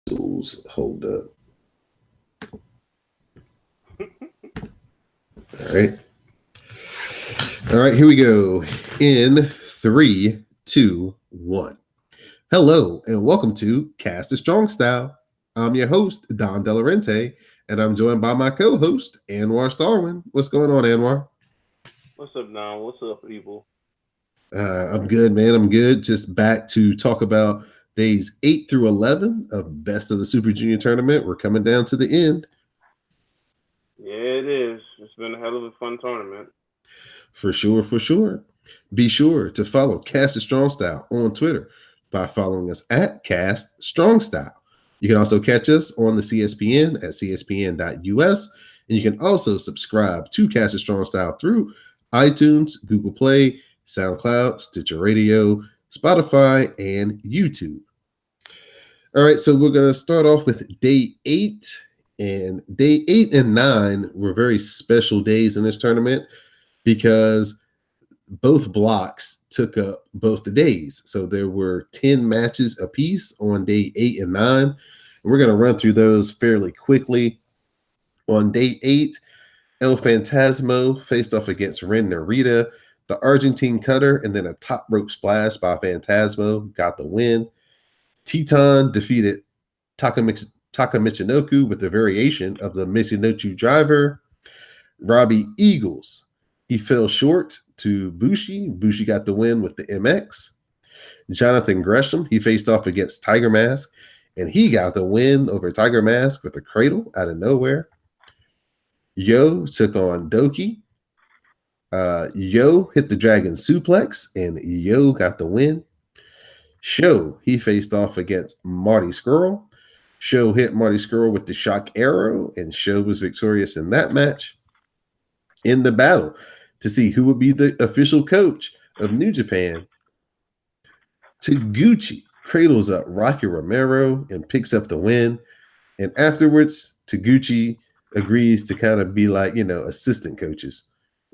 tools. Hold up. All right. All right, here we go. In three, two, one. Hello, and welcome to Cast a Strong Style. I'm your host, Don Delarente, and I'm joined by my co-host, Anwar Starwin. What's going on, Anwar? What's up, Don? What's up, people? I'm good, man. I'm good. Just back to talk about days 8 through 11 of Best of the Super Junior tournament. We're coming down to the end. Yeah, it is. It's been a hell of a fun tournament. For sure, for sure. Be sure to follow Cast a Strong Style on Twitter by following us at Cast Strong Style. You can also catch us on the CSPN at cspn.us. And you can also subscribe to Cast a Strong Style through iTunes, Google Play, SoundCloud, Stitcher Radio, Spotify, and YouTube. All right, so we're going to start off with day 8. And day 8 and 9 were very special days in this tournament because both blocks took up both the days. So there were 10 matches apiece on day 8 and 9. And we're going to run through those fairly quickly. On day 8, El Fantasmo faced off against Ren Narita. The Argentine cutter and then a top rope splash by Fantasmo got the win. Teton defeated Taka Michinoku with a variation of the Michinoku driver. Robbie Eagles, he fell short to Bushi. Bushi got the win with the MX. Jonathan Gresham, he faced off against Tiger Mask, and he got the win over Tiger Mask with a cradle out of nowhere. Yo took on Doki. Yo hit the Dragon Suplex, and Yo got the win. Show, he faced off against Marty Skrull. Show hit Marty Skrull with the shock arrow, and Show was victorious in that match. In the battle to see who would be the official coach of New Japan, Taguchi cradles up Rocky Romero and picks up the win. And afterwards, Taguchi agrees to kind of be like, assistant coaches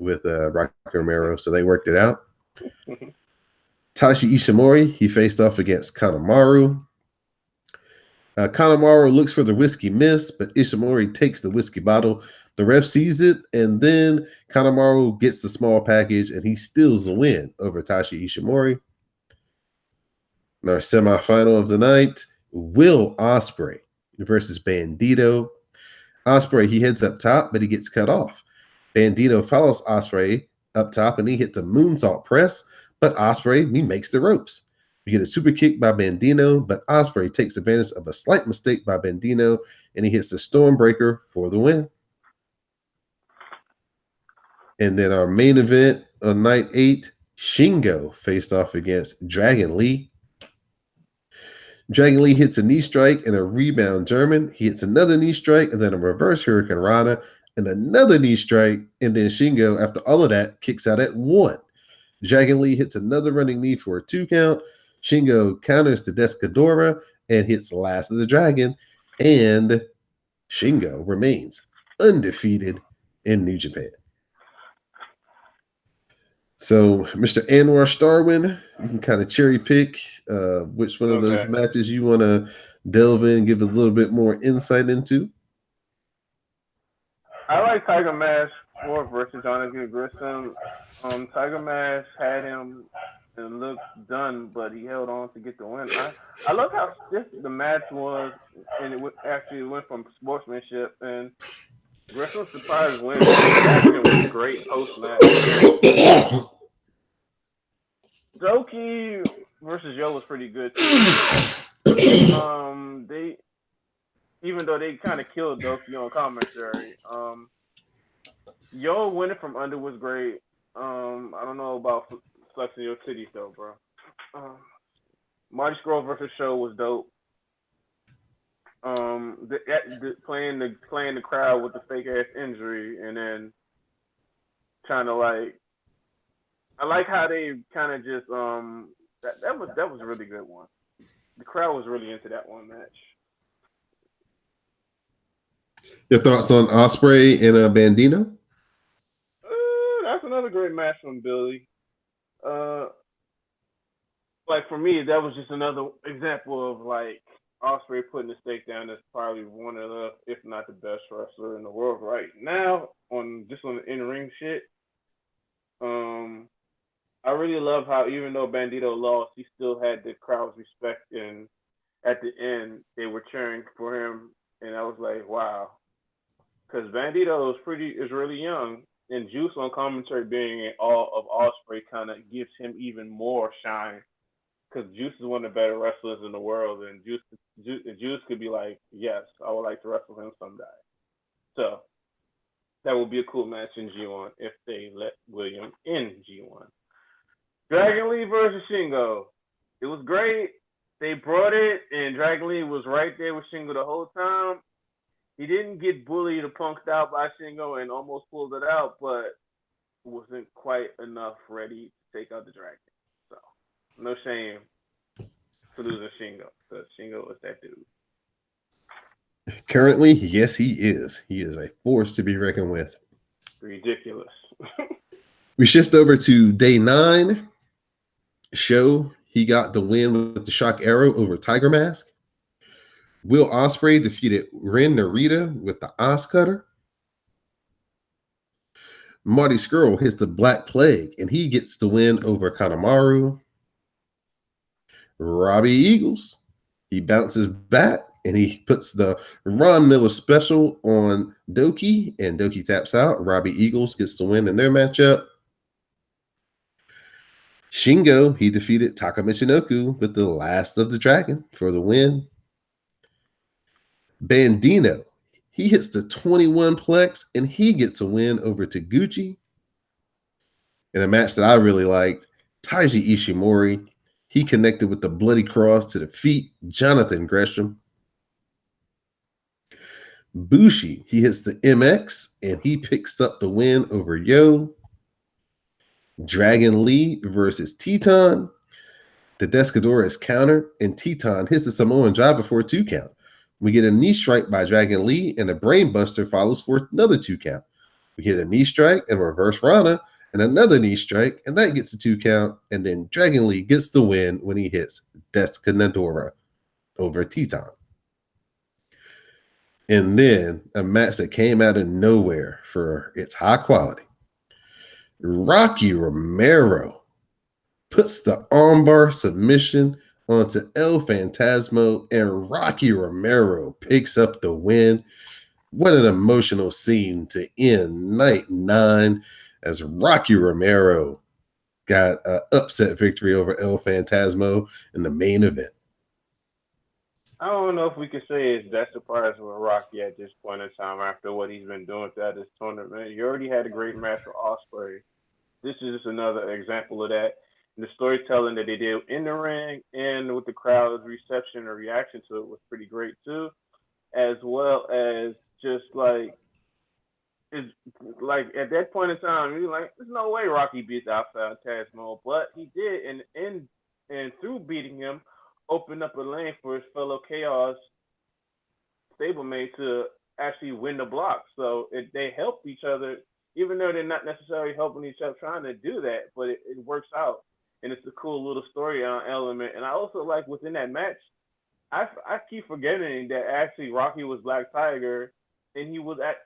with Rocky Romero. So they worked it out. Tashi Ishimori, he faced off against Kanemaru. Kanemaru looks for the whiskey miss, but Ishimori takes the whiskey bottle. The ref sees it, and then Kanemaru gets the small package, and he steals the win over Tashi Ishimori. In our semifinal of the night, Will Ospreay versus Bandito. Ospreay, he heads up top, but he gets cut off. Bandito follows Ospreay up top, and he hits a moonsault press, but Ospreay, he makes the ropes. We get a super kick by Bandito, but Ospreay takes advantage of a slight mistake by Bandito, and he hits the Stormbreaker for the win. And then our main event on night 8, Shingo faced off against Dragon Lee. Dragon Lee hits a knee strike and a rebound German. He hits another knee strike and then a reverse Hurricane Rana and another knee strike. And then Shingo, after all of that, kicks out at 1. Dragon Lee hits another running knee for a 2 count. Shingo counters to Descadora and hits the last of the dragon. And Shingo remains undefeated in New Japan. So, Mr. Anwar Starwin, you can kind of cherry pick which one of those matches you want to delve in and give a little bit more insight into. I like Tiger Mask more versus Jonathan Grissom. Tiger Mask had him and looked done, but he held on to get the win. I love how stiff the match was, and it actually went from sportsmanship. And Grissom's surprise win was great post match. Doki versus Yo was pretty good too. They, even though they kind of killed Doki on commentary, Yo winning from under was great. I don't know about flexing your titties though, bro. Marty Scurll versus Show was dope. Playing the crowd with the fake ass injury, and then kind of like, I like how they kind of just that was a really good one. The crowd was really into that one match. Your thoughts on Ospreay and Bandito? That's another great match from Billy. Like for me, that was just another example of like Osprey putting the stake down is probably one of the, if not the best wrestler in the world right now on just on the in ring shit. Um, I really love how even though Bandito lost, he still had the crowd's respect, and at the end they were cheering for him, and I was like, wow, because Bandito is really young, and Juice on commentary being in all of Osprey kind of gives him even more shine because Juice is one of the better wrestlers in the world, and Juice could be like, yes, I would like to wrestle him someday. So that would be a cool match in G1 if they let William in G1. Dragon Lee versus Shingo. It was great. They brought it, and Dragon Lee was right there with Shingo the whole time. He didn't get bullied or punked out by Shingo and almost pulled it out, but wasn't quite enough ready to take out the Dragon. So, no shame to losing Shingo, because Shingo was that dude. Currently, yes, he is. He is a force to be reckoned with. Ridiculous. We shift over to day 9. Show he got the win with the shock arrow over Tiger Mask. Will Ospreay defeated Ren Narita with the Os Cutter. Marty Scurll hits the Black Plague, and he gets the win over Kanemaru. Robbie Eagles, he bounces back, and he puts the Ron Miller special on Doki, and Doki taps out. Robbie Eagles gets the win in their matchup. Shingo, he defeated Taka Michinoku with the Last of the Dragon for the win. Bandino, he hits the 21 plex, and he gets a win over Taguchi. In a match that I really liked, Taiji Ishimori, he connected with the Bloody Cross to defeat Jonathan Gresham. Bushi, he hits the MX, and he picks up the win over Yo. Dragon Lee versus Teton. The Descador is countered, and Teton hits the Samoan drive before a 2 count. We get a knee strike by Dragon Lee, and a brainbuster follows for another 2 count. We get a knee strike and reverse Rana, and another knee strike, and that gets a 2 count. And then Dragon Lee gets the win when he hits Descadora over Teton. And then a match that came out of nowhere for its high quality. Rocky Romero puts the armbar submission onto El Phantasmo, and Rocky Romero picks up the win. What an emotional scene to end night 9 as Rocky Romero got an upset victory over El Phantasmo in the main event. I don't know if we could say it's that surprising with Rocky at this point in time after what he's been doing throughout this tournament. You already had a great match with Ospreay. This is just another example of that. And the storytelling that they did in the ring and with the crowd's reception or reaction to it was pretty great too, as well as just like it's like at that point in time, you're like, there's no way Rocky beats Alpha Tasmo, but he did, and through beating him, opened up a lane for his fellow Chaos stablemate to actually win the block. So they helped each other, even though they're not necessarily helping each other trying to do that, but it works out. And it's a cool little story element. And I also like within that match, I keep forgetting that actually Rocky was Black Tiger, and he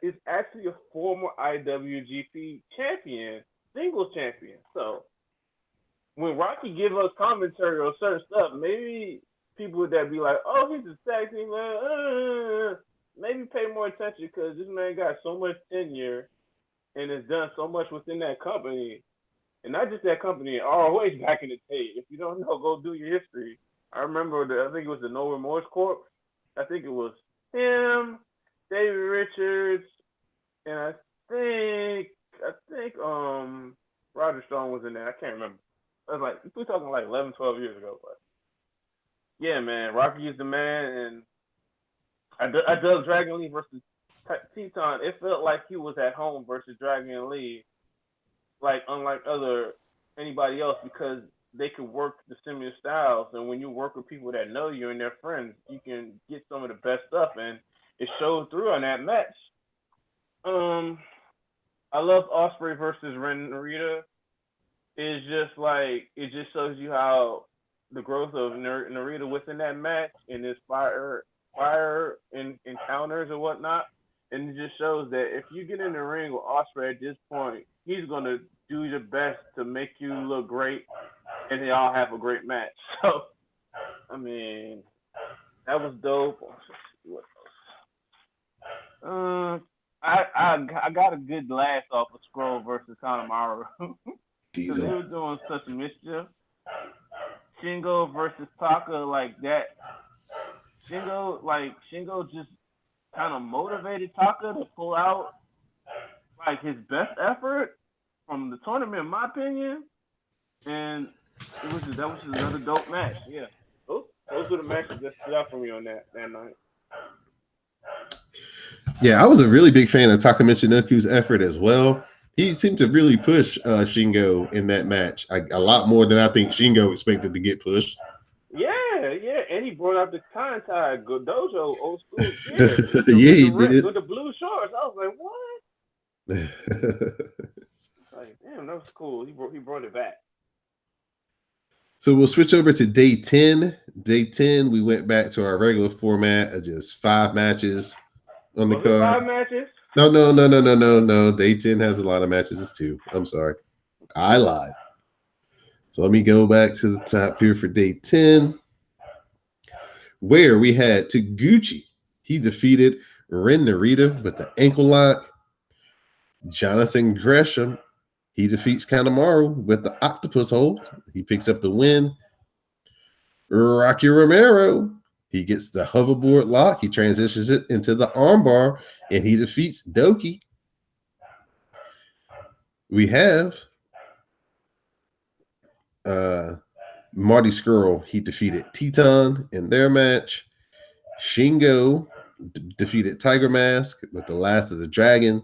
is actually a former IWGP champion, singles champion. So when Rocky gives us commentary on certain stuff, maybe people would that be like, oh, he's a tag team man. Maybe pay more attention because this man got so much tenure and has done so much within that company. And not just that company, ROH back in the day. If you don't know, go do your history. I remember, I think it was the No Remorse Corp. I think it was him, David Richards, and I think Roger Strong was in there. I can't remember. I was like, we're talking like 11, 12 years ago. But yeah, man, Rocky is the man. And I dug Dragon Lee versus Teton. It felt like he was at home versus Dragon Lee, like unlike anybody else, because they could work the similar styles. And when you work with people that know you and they're friends, you can get some of the best stuff. And it showed through on that match. I love Ospreay versus Ren Narita. It's just like, it just shows you how the growth of Narita within that match and his fire encounters and whatnot. And it just shows that if you get in the ring with Osprey at this point, he's gonna do your best to make you look great, and they all have a great match. So, I mean, that was dope. What else? I got a good laugh off of Scroll versus Kanemaru because they were doing such mischief. Shingo versus Taka like that. Shingo just kind of motivated Taka to pull out like his best effort from the tournament, in my opinion. And that was just another dope match. Yeah, those were the matches that stood out for me on that night. Yeah, I was a really big fan of Taka Michinoku's effort as well. He seemed to really push Shingo in that match a lot more than I think Shingo expected to get pushed. Yeah, and he brought out the Kantai Dojo old school yeah, he did. With the blue shorts. I was like, what? Like, damn, that was cool. He brought it back. So we'll switch over to day 10. Day 10, we went back to our regular format of just 5 matches on the card. 5 matches? No. Day 10 has a lot of matches. It's 2. I'm sorry. I lied. So let me go back to the top here for day 10, where we had Taguchi. He defeated Ren Narita with the ankle lock. Jonathan Gresham, he defeats Kanemaru with the octopus hold. He picks up the win. Rocky Romero, he gets the hoverboard lock. He transitions it into the armbar, and he defeats Doki. We have Marty Scurll. He defeated Teton in their match. Shingo defeated Tiger Mask with the Last of the Dragon.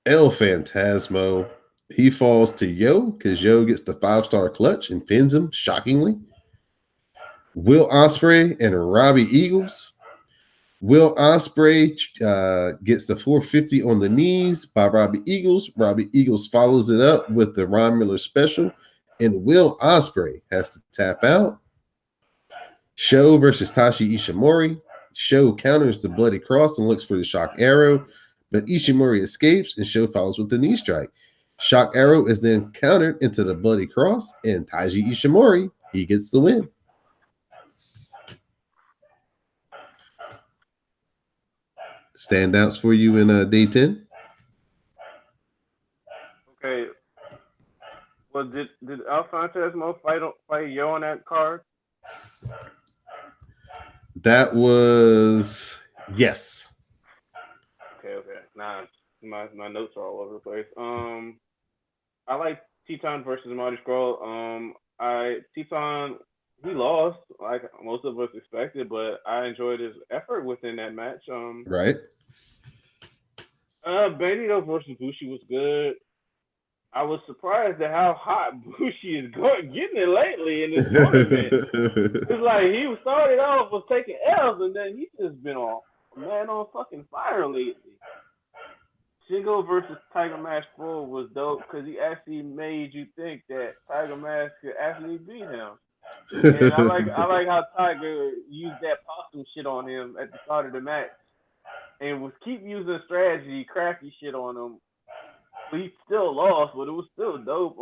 El Phantasmo, he falls to Yo because Yo gets the 5-star clutch and pins him shockingly. Will Ospreay and Robbie Eagles. Will Ospreay gets the 450 on the knees by Robbie Eagles. Robbie Eagles follows it up with the Ron Miller special, and Will Ospreay has to tap out. Sho versus Tashi Ishimori. Sho counters the Bloody Cross and looks for the Shock Arrow, but Ishimori escapes and Sho follows with the knee strike. Shock Arrow is then countered into the Bloody Cross, and Taiji Ishimori, he gets the win. Standouts for you in day 10? Okay. Well, did El Phantasmo fight Yo on that card? That was yes. Okay. Nah, my notes are all over the place. I like Teton versus Marty Scurll. Teton, he lost like most of us expected, but I enjoyed his effort within that match. Right. Bandito versus Bushi was good. I was surprised at how hot Bushi is getting it lately in this tournament. It's like he started off with taking L's, and then he's just been on fucking fire lately. Shingo versus Tiger Mask 4 was dope because he actually made you think that Tiger Mask could actually beat him. And I like how Tiger used that possum shit on him at the start of the match, and was keep using strategy, crafty shit on him. But he still lost, but it was still dope.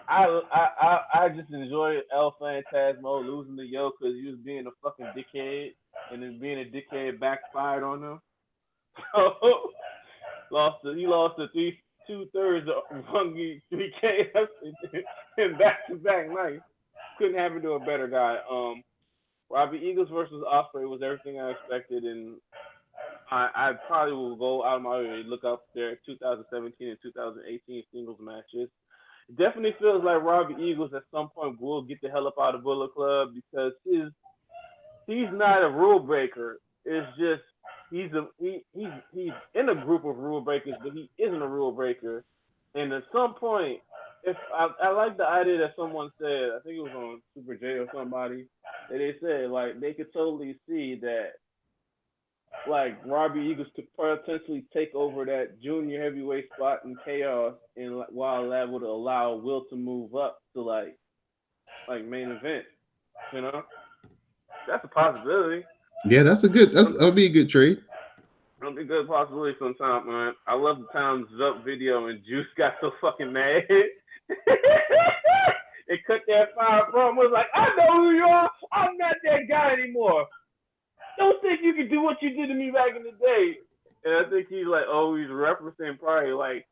I just enjoyed El Phantasmo losing to Yo because he was being a fucking dickhead, and then being a dickhead backfired on him. So he lost to 2/3 of Hungy 3K in back-to-back nights. Couldn't happen to a better guy. Robbie Eagles versus Ospreay was everything I expected, and I probably will go out of my way to look up their 2017 and 2018 singles matches. It definitely feels like Robbie Eagles at some point will get the hell up out of Bullet Club because he's not a rule breaker. It's just he's in a group of rule breakers, but he isn't a rule breaker. And at some point, if I like the idea that someone said, I think it was on Super J or somebody, that they said like they could totally see that like Robbie Eagles could potentially take over that junior heavyweight spot in Chaos, and while that would allow Will to move up to like main event. You know, that's a possibility. Yeah, that'll be a good trade. It'll be a good possibility sometime, man. I love the Time's Up video and Juice got so fucking mad. It cut that fire from was like, I know who you are. I'm not that guy anymore. Don't think you can do what you did to me back in the day. And I think he's like, oh, he's referencing probably like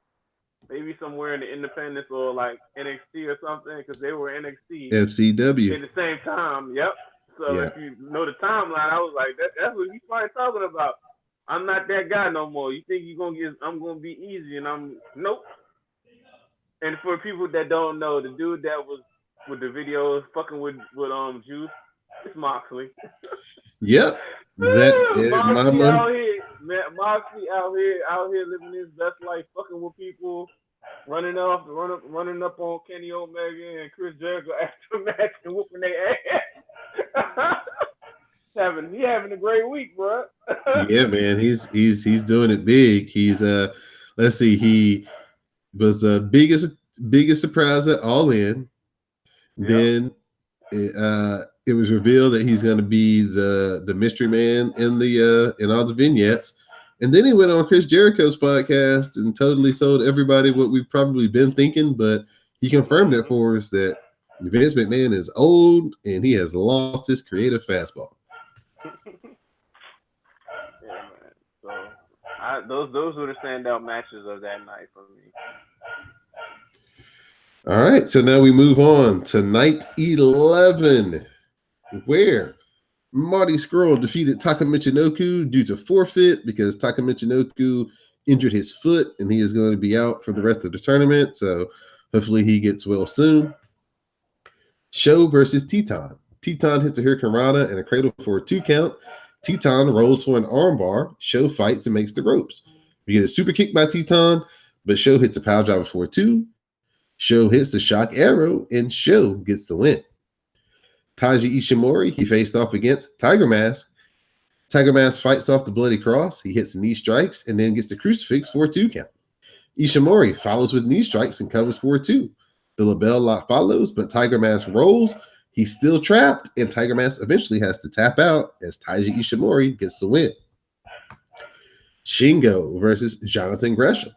maybe somewhere in the Independence or like NXT or something because they were NXT FCW at the same time. Yep. So Yeah. if you know the timeline, I was like, that's what he's probably talking about. I'm not that guy no more. You think I'm gonna be easy, and I'm nope. And for people that don't know, the dude that was with the videos fucking with Juice, it's Moxley. Yep. Moxley Mama. out here, man. Moxley out here living his best life, fucking with people, running up on Kenny Omega and Chris Jericho after a match and whooping their ass. He having a great week, bro. Yeah, man. He's doing it big. He's let's see, he was the biggest surprise at All In. Yep. Then it was revealed that he's going to be the mystery man in all the vignettes. And then he went on Chris Jericho's podcast and totally told everybody what we've probably been thinking, but he confirmed it for us that Vince McMahon is old and he has lost his creative fastball. Yeah, man. So those were the standout matches of that night for me. All right, so now we move on to night 11, where Marty Scurll defeated Taka Michinoku due to forfeit because Taka Michinoku injured his foot and he is going to be out for the rest of the tournament. So hopefully he gets well soon. Show versus Teton. Teton hits a Hurricane Rana and a cradle for a 2 count. Teton rolls for an armbar. Show fights and makes the ropes. We get a super kick by Teton, but Show hits a power driver for a 2. Show hits the shock arrow, and Show gets the win. Taiji Ishimori, he faced off against Tiger Mask. Tiger Mask fights off the Bloody Cross. He hits knee strikes and then gets the crucifix for a 2 count. Ishimori follows with knee strikes and covers for a 2. The LaBelle lock follows, but Tiger Mask rolls. He's still trapped, and Tiger Mask eventually has to tap out as Taiji Ishimori gets the win. Shingo versus Jonathan Gresham.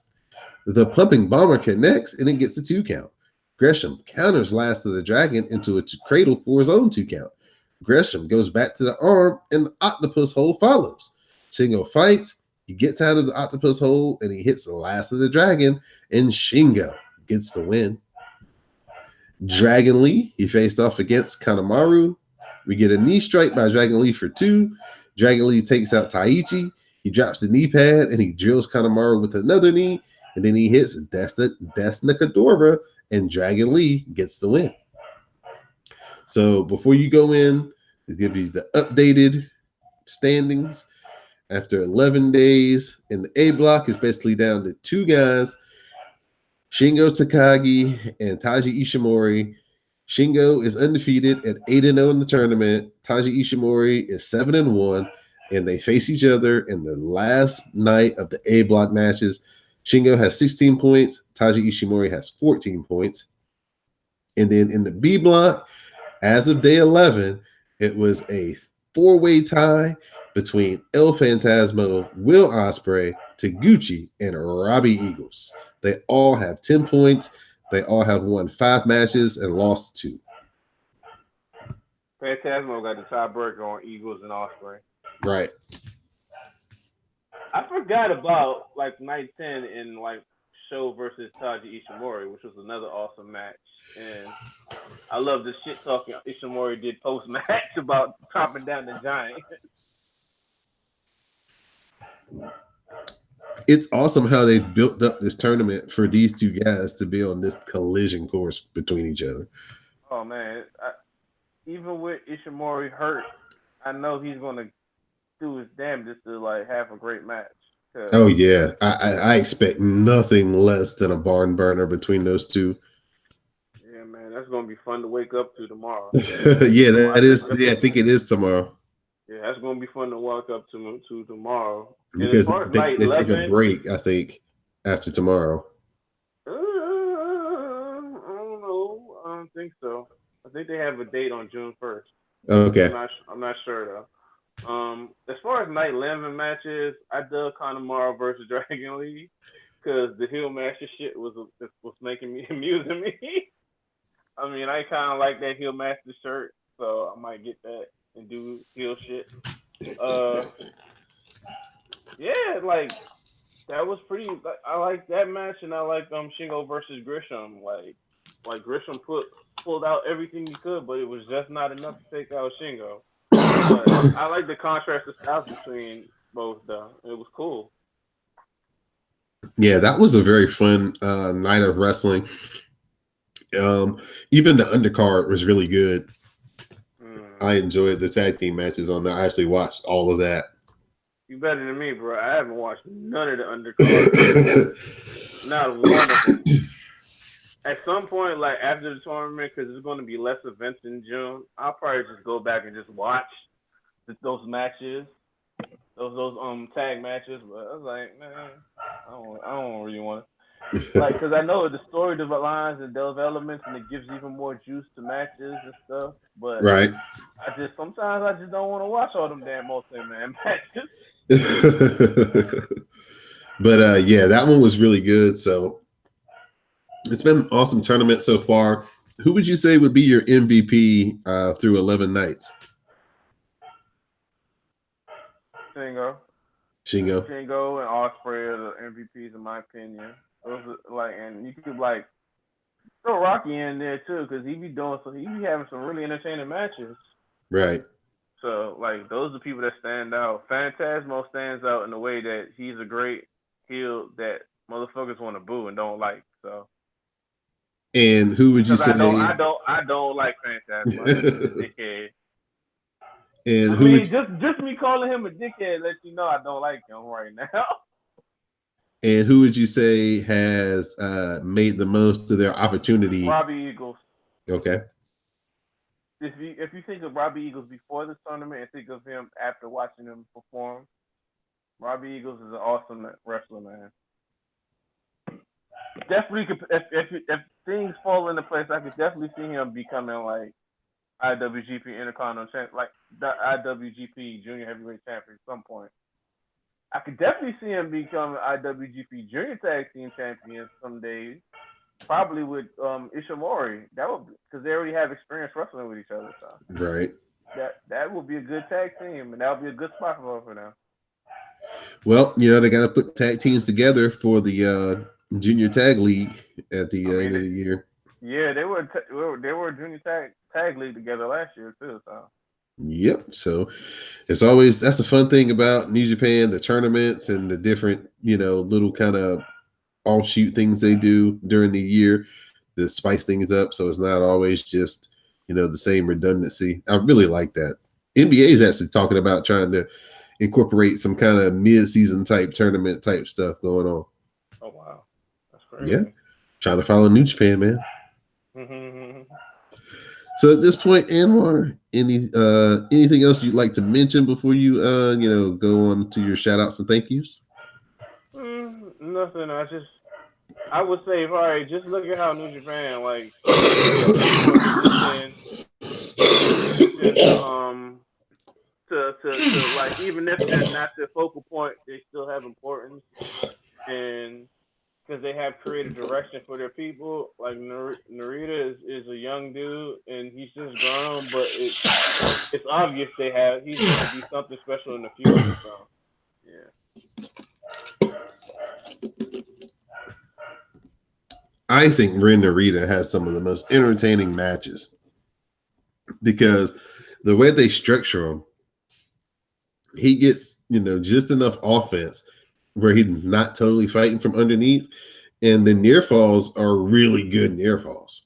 The pumping bomber connects, and it gets a 2 count. Gresham counters Last of the Dragon into a cradle for his own 2 count. Gresham goes back to the arm, and the octopus hole follows. Shingo fights. He gets out of the octopus hole, and he hits the Last of the Dragon, and Shingo gets the win. Dragon Lee, he faced off against Kanemaru. We get a knee strike by Dragon Lee for 2. Dragon Lee takes out Taichi. He drops the knee pad, and he drills Kanemaru with another knee. And then he hits Desna Kadora, and Dragon Lee gets the win. So before you go in, to give you the updated standings, after 11 days in the A block, is basically down to 2 guys, Shingo Takagi and Taiji Ishimori. Shingo is undefeated at 8-0 in the tournament. Taiji Ishimori is 7-1, and they face each other in the last night of the A block matches. Shingo has 16 points. Taiji Ishimori has 14 points. And then in the B block, as of day 11, it was a 4-way tie between El Phantasmo, Will Ospreay, Taguchi, and Robbie Eagles. They all have 10 points. They all have won 5 matches and lost 2. Phantasmo got the tiebreaker on Eagles and Ospreay. Right. I forgot about like night 10 in like Show versus Taiji Ishimori, which was another awesome match. And I love the shit talking Ishimori did post match about chopping down the giant. It's awesome how they've built up this tournament for these 2 guys to be on this collision course between each other. Oh man, even with Ishimori hurt, I know he's gonna do his damnedest to like have a great match. Oh yeah, I expect nothing less than a barn burner between those 2. Yeah, man, that's gonna be fun to wake up to tomorrow. Yeah, that is. Yeah, I think it is tomorrow. Yeah, that's gonna be fun to walk up to tomorrow. And as because far as they, night they take a 11, break, I think, after tomorrow. I don't know. I don't think so. I think they have a date on June 1st. Okay. I'm not sure though. As far as night 11 matches, I dug Connemara versus Dragon Lee because the heel master shit was making me amusing me. I mean, I kind of like that heel master shirt, so I might get that and do heel shit. Uh, yeah, like that was pretty. I like that match, and I like Shingo versus Grisham. Like Grisham pulled out everything he could, but it was just not enough to take out Shingo. But I like the contrast of styles between both though. It was cool. Yeah, that was a very fun night of wrestling. Um, Even the undercard was really good. I enjoyed the tag team matches on there. I actually watched all of that. You better than me, bro. I haven't watched none of the undercards. Not one of them. At some point, like after the tournament, because there's going to be less events in June, I'll probably just go back and just watch those matches, those tag matches. But I was like, man, I don't really want to. Like, because I know the story developments and developments, and it gives even more juice to matches and stuff. But Right. sometimes I just don't want to watch all them damn multi-man matches. But yeah, that one was really good. So it's been an awesome tournament so far. Who would you say would be your MVP through 11 nights? Shingo. Shingo. Shingo and Ospreay are the MVPs in my opinion. Those are, like, and you could like throw Rocky in there too, because he be having some really entertaining matches. Right. So like those are the people that stand out. Phantasmo stands out in the way that he's a great heel that motherfuckers want to boo and don't like. So. And who would you say? I don't like Phantasmo. He's a dickhead. And just me calling him a dickhead lets you know I don't like him right now. And who would you say has made the most of their opportunity? Robbie Eagles. Okay. If you think of Robbie Eagles before this tournament and think of him after watching him perform, Robbie Eagles is an awesome wrestler, man. Definitely, if things fall into place, I could definitely see him becoming like IWGP Intercontinental Champion, like the IWGP Junior Heavyweight Champion at some point. I could definitely see him become IWGP Junior Tag Team Champion some days. Probably with Ishimori. That would because they already have experience wrestling with each other. So. Right. That would be a good tag team, and that would be a good spot for them. Well, they got to put tag teams together for the Junior Tag League at the end of the year. Yeah, they were Junior Tag League together last year too. So. Yep. So it's always that's the fun thing about New Japan, the tournaments and the different little kind of offshoot things they do during the year to spice things up. So it's not always just the same redundancy. I really like that. NBA is actually talking about trying to incorporate some kind of mid-season type tournament type stuff going on. Oh wow, that's crazy. Yeah, trying to follow New Japan, man. So at this point, Anwar, anything else you'd like to mention before you go on to your shout outs and thank yous? Nothing. I would say, all right, just look at how New Japan like to like even if that's not their focal point, they still have importance and because they have creative direction for their people. Like Narita is a young dude and he's just grown, but it's obvious he's going to be something special in the future. So yeah. I think Ren Narita has some of the most entertaining matches because the way they structure him, he gets just enough offense where he's not totally fighting from underneath, and the near falls are really good near falls.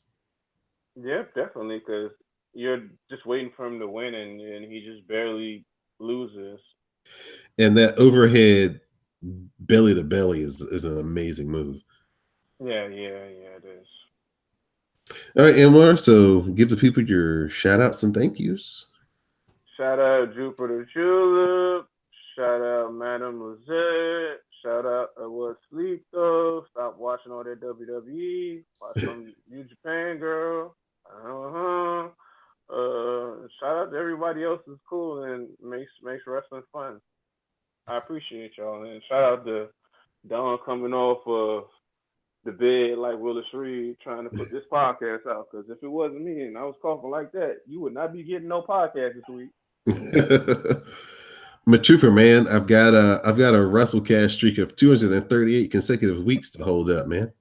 Yeah, definitely, because you're just waiting for him to win, and he just barely loses. And that overhead belly to belly is an amazing move. Yeah, it is. All right, Anwar, so give the people your shout outs and thank yous. Shout out Jupiter Julep. Shout out Madame Lizette. Shout out What Sleep Though. Stop watching all that WWE. Watch some New Japan Girl. Uh-huh. Shout out to everybody else who's cool and makes wrestling fun. I appreciate y'all, and shout out to Don coming off of the bed like Willis Reed trying to put this podcast out. Because if it wasn't me and I was coughing like that, you would not be getting no podcast this week. I'm a trooper, man. I've got a WrestleCast streak of 238 consecutive weeks to hold up, man.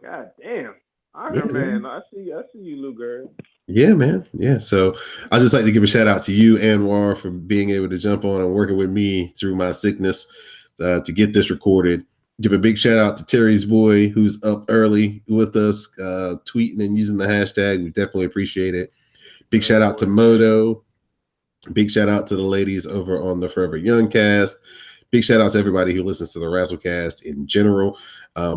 God damn. Iron Man. I see you, Lou Gehrig. Yeah, man. Yeah. So I'd just like to give a shout out to you, Anwar, for being able to jump on and working with me through my sickness to get this recorded. Give a big shout out to Terry's boy, who's up early with us, tweeting and using the hashtag. We definitely appreciate it. Big shout out to Moto. Big shout out to the ladies over on the Forever Young cast. Big shout out to everybody who listens to the WrestleCast in general.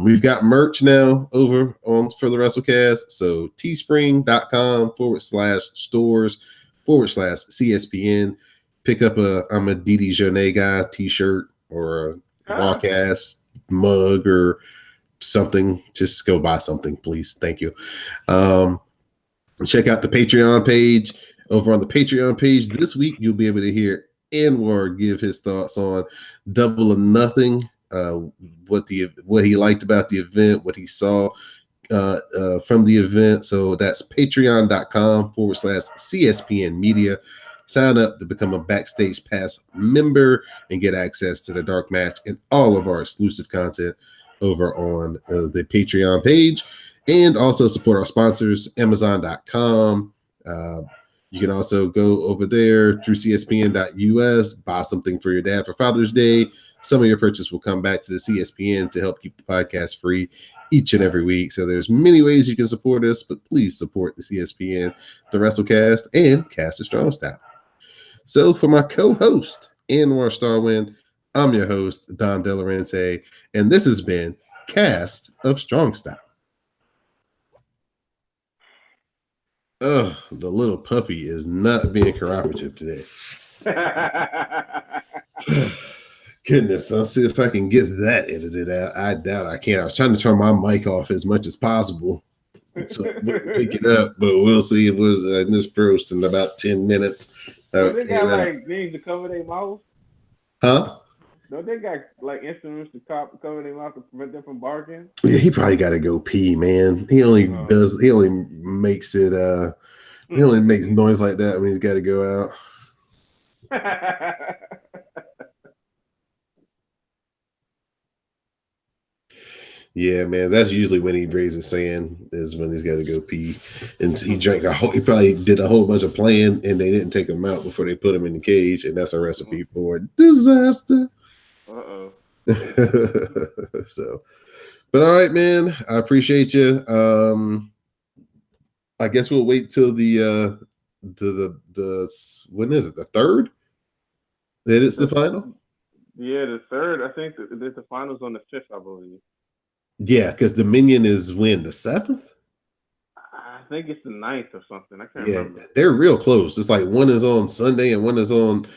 We've got merch now over on for the WrestleCast. So teespring.com/stores/CSPN. Pick up I'm a Didi Jonay guy t-shirt or a Rawcast mug or something. Just go buy something, please. Thank you. Check out the Patreon page. Over on the Patreon page this week, you'll be able to hear Anwar give his thoughts on Double or Nothing, what he liked about the event, what he saw from the event. So that's patreon.com/CSPN Media. Sign up to become a Backstage Pass member and get access to the Dark Match and all of our exclusive content over on the Patreon page. And also support our sponsors, Amazon.com. You can also go over there through CSPN.us, buy something for your dad for Father's Day. Some of your purchase will come back to the CSPN to help keep the podcast free each and every week. So there's many ways you can support us, but please support the CSPN, the WrestleCast, and Cast of Strong Style. So for my co-host, Anwar Starwind, I'm your host, Don Delarente, and this has been Cast of Strong Style. Oh, the little puppy is not being cooperative today. Goodness, I'll see if I can get that edited out. I doubt I can. I was trying to turn my mic off as much as possible so we can pick it up, but we'll see if we're in this post in about 10 minutes. Don't they got like things to cover their mouth? Huh? Don't they got like instruments to cover their mouth to prevent them from barking? Yeah, he probably got to go pee, man. He only makes it he only makes noise like that when he's got to go out. Yeah, man, that's usually when he raises sand is when he's got to go pee. And he probably did a whole bunch of playing and they didn't take him out before they put him in the cage, and that's a recipe for disaster. Uh-oh. So, but all right, man, I appreciate you. I guess we'll wait till the when is it? The 3rd? That it's the final? Yeah, the 3rd. I think the final's on the 5th, I believe. Yeah, because Dominion is when? The 7th? I think it's the 9th or something. I can't remember. They're real close. It's like one is on Sunday and one is on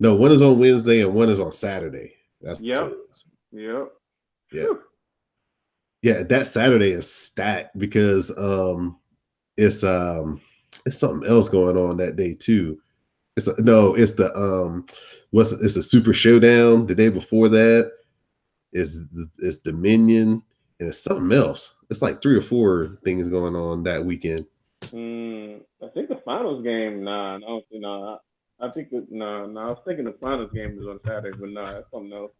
Wednesday and one is on Saturday. That's Yep. Yeah. Yeah, that Saturday is stacked because it's something else going on that day too. It's a Super Showdown the day before that. It's Dominion and it's something else. It's like 3 or 4 things going on that weekend. I think the finals game. I was thinking the finals game is on Saturday, but that's something else.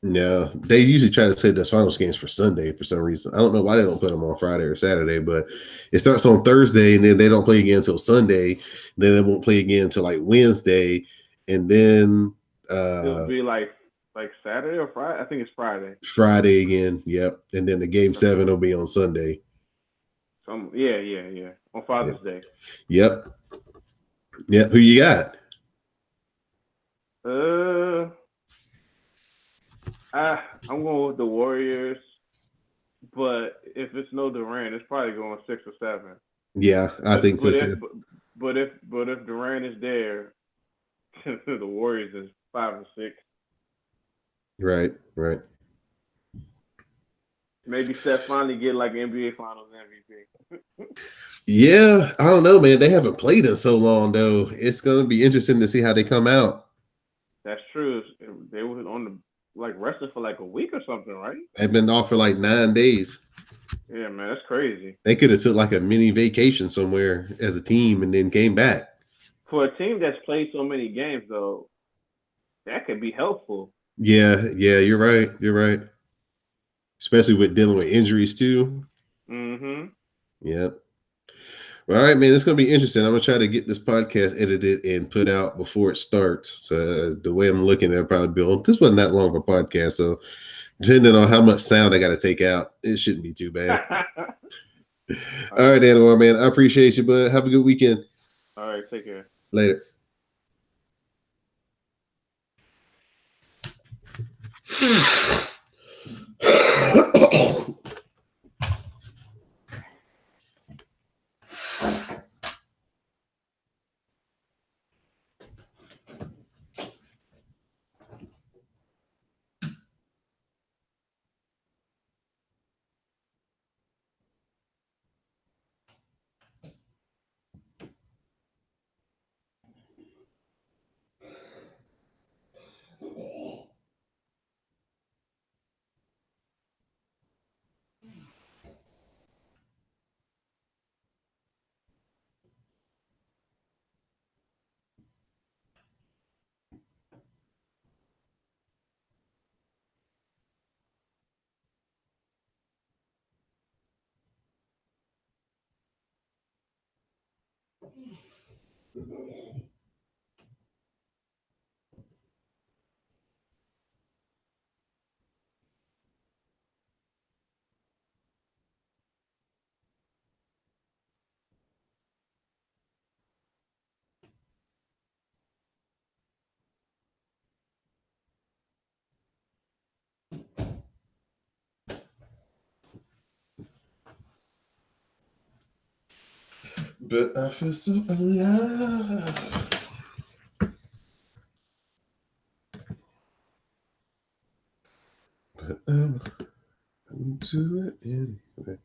No, they usually try to say the finals games for Sunday for some reason. I don't know why they don't put them on Friday or Saturday, but it starts on Thursday and then they don't play again until Sunday. Then they won't play again until like Wednesday, and then it'll be like Saturday or Friday. I think it's Friday. Friday again, yep. And then the game 7 will be on Sunday. Yeah. On Father's Day. Yep. Who you got? I'm going with the Warriors, but if it's no Durant, it's probably going 6 or 7. Yeah, I think so too. But if Durant is there, The Warriors is 5 or 6. Right, right. Maybe Steph finally get like NBA Finals MVP. Yeah, I don't know, man. They haven't played in so long, though. It's gonna be interesting to see how they come out. That's true. They were on the like rested for like a week or something, right? They've been off for like 9 days. Yeah, man, that's crazy. They could have took like a mini vacation somewhere as a team and then came back. For a team that's played so many games, though, that could be helpful. Yeah, yeah, you're right. You're right. Especially with dealing with injuries too. Mm-hmm. Yeah. Well, all right, man. It's gonna be interesting. I'm gonna try to get this podcast edited and put out before it starts. So the way I'm looking at it, probably be on. This wasn't that long of a podcast, so depending on how much sound I got to take out, it shouldn't be too bad. All right, Anwar, man. I appreciate you, bud. Have a good weekend. All right, take care. Later. But I feel so alive. But I'm into it anyway.